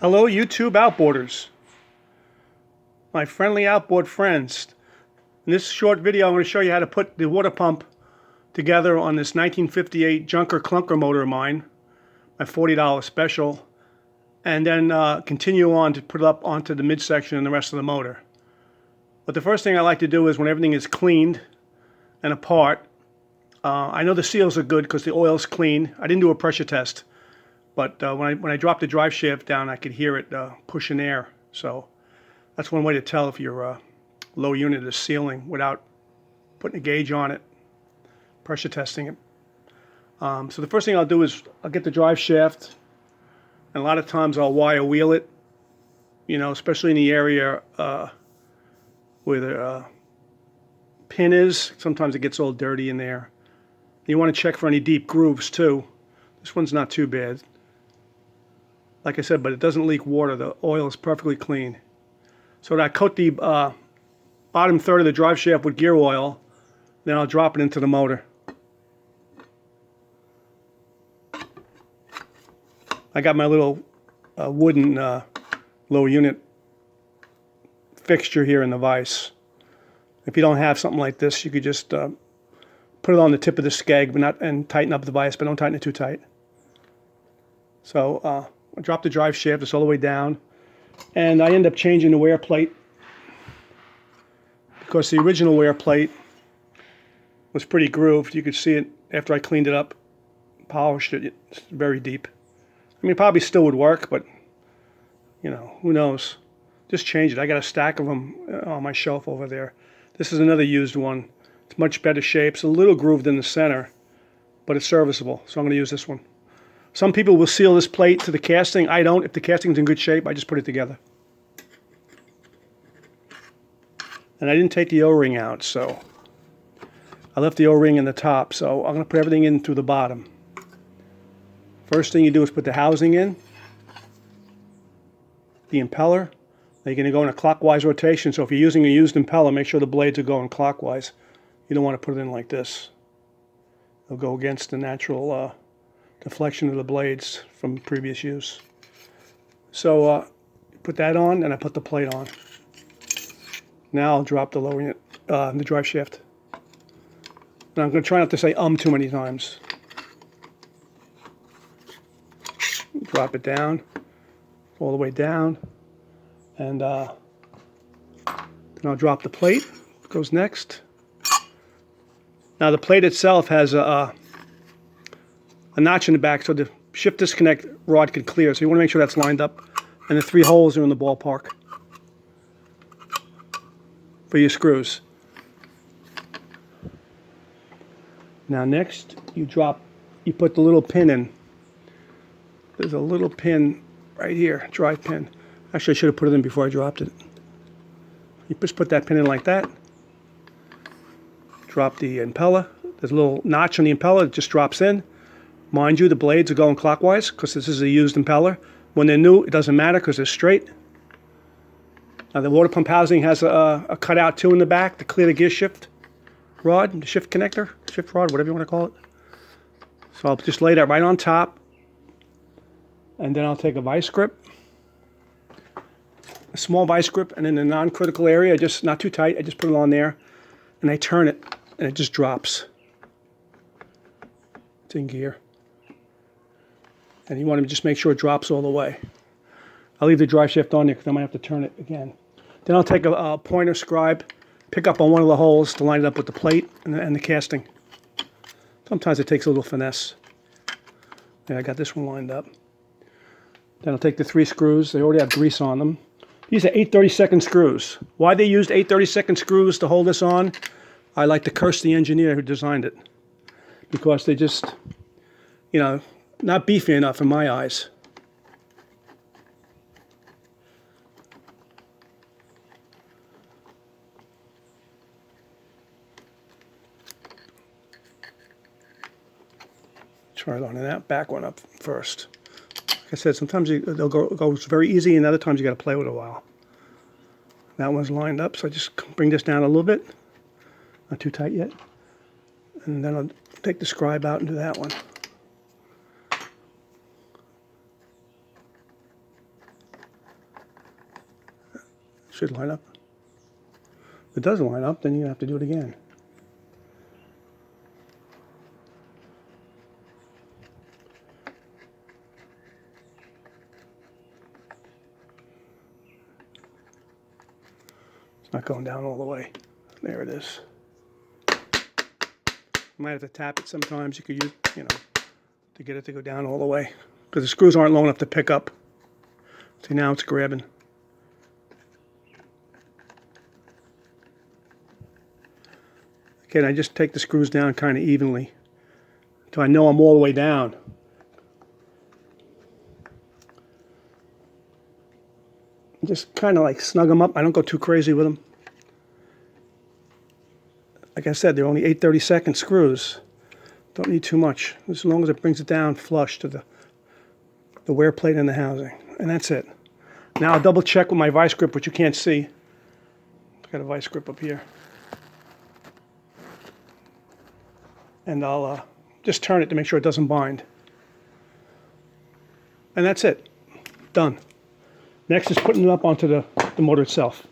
Hello YouTube outboarders, my friendly outboard friends. In this short video I'm going to show you how to put the water pump together on this 1958 Junker Clunker motor of mine, my $40 special, and then continue on to put it up onto the midsection and the rest of the motor. But the first thing I like to do is when everything is cleaned and apart, I know the seals are good because the oil's clean. I didn't do a pressure test. But when I dropped the drive shaft down, I could hear it pushing air. So that's one way to tell if your low unit is sealing without putting a gauge on it, pressure testing it. So the first thing I'll do is I'll get the drive shaft, and a lot of times I'll wire wheel it, especially in the area where the pin is. Sometimes it gets all dirty in there. You want to check for any deep grooves too. This one's not too bad. Like I said, but it doesn't leak water. The oil is perfectly clean. So I coat the bottom third of the drive shaft with gear oil. Then I'll drop it into the motor. I got my little wooden low unit fixture here in the vise. If you don't have something like this, you could just put it on the tip of the skeg, and tighten up the vise, but don't tighten it too tight. So I drop the drive shaft, it's all the way down, and I end up changing the wear plate because the original wear plate was pretty grooved. You could see it after I cleaned it up, polished it. It's very deep. I mean, it probably still would work, but who knows? Just change it. I got a stack of them on my shelf over there. This is another used one. It's much better shape. It's a little grooved in the center, but it's serviceable, so I'm going to use this one. Some people will seal this plate to the casting. I don't. If the casting's in good shape, I just put it together. And I didn't take the O-ring out, so I left the O-ring in the top, so I'm going to put everything in through the bottom. First thing you do is put the housing in, the impeller. Now you're going to go in a clockwise rotation, so if you're using a used impeller, make sure the blades are going clockwise. You don't want to put it in like this. It'll go against the natural deflection of the blades from previous use. So put that on, and I put the plate on. Now I'll drop the lower unit, the drive shaft. Now I'm going to try not to say too many times. Drop it down, all the way down, and then I'll drop the plate. It goes next. Now the plate itself has a notch in the back so the shift disconnect rod can clear. So you want to make sure that's lined up, and the 3 holes are in the ballpark for your screws. Now next you put the little pin in. There's a little pin right here, drive pin. Actually I should have put it in before I dropped it. You just put that pin in like that. Drop the impeller. There's a little notch on the impeller, it just drops in. Mind you, the blades are going clockwise because this is a used impeller. When they're new, it doesn't matter because they're straight. Now the water pump housing has a cutout too in the back to clear the gear shift rod, the shift connector, shift rod, whatever you want to call it. So I'll just lay that right on top, and then I'll take a vice grip, a small vice grip, and in the non-critical area, just not too tight, I just put it on there, and I turn it, and it just drops. It's in gear. And you want to just make sure it drops all the way. I'll leave the drive shaft on there because I might have to turn it again. Then I'll take a pointer scribe, pick up on one of the holes to line it up with the plate and the casting. Sometimes it takes a little finesse. Yeah, I got this one lined up. Then I'll take the 3 screws. They already have grease on them. These are 8/32 screws. Why they used 8/32 screws to hold this on, I like to curse the engineer who designed it. Because they just, not beefy enough in my eyes. Try lining that back one up first. Like I said, sometimes they'll go very easy, and other times you got to play with it a while. That one's lined up, so I just bring this down a little bit. Not too tight yet. And then I'll take the scribe out and do that one. Should line up. If it doesn't line up, then you have to do it again. It's not going down all the way. There it is. You might have to tap it sometimes. You could use, to get it to go down all the way, because the screws aren't long enough to pick up. See, now it's grabbing. Again, I just take the screws down kind of evenly until I know I'm all the way down. Just kind of like snug them up. I don't go too crazy with them. Like I said, they're only 8/32 screws. Don't need too much, as long as it brings it down flush to the wear plate and the housing. And that's it. Now I'll double check with my vice grip, which you can't see. I've got a vice grip up here. And I'll just turn it to make sure it doesn't bind. And that's it. Done. Next is putting it up onto the motor itself.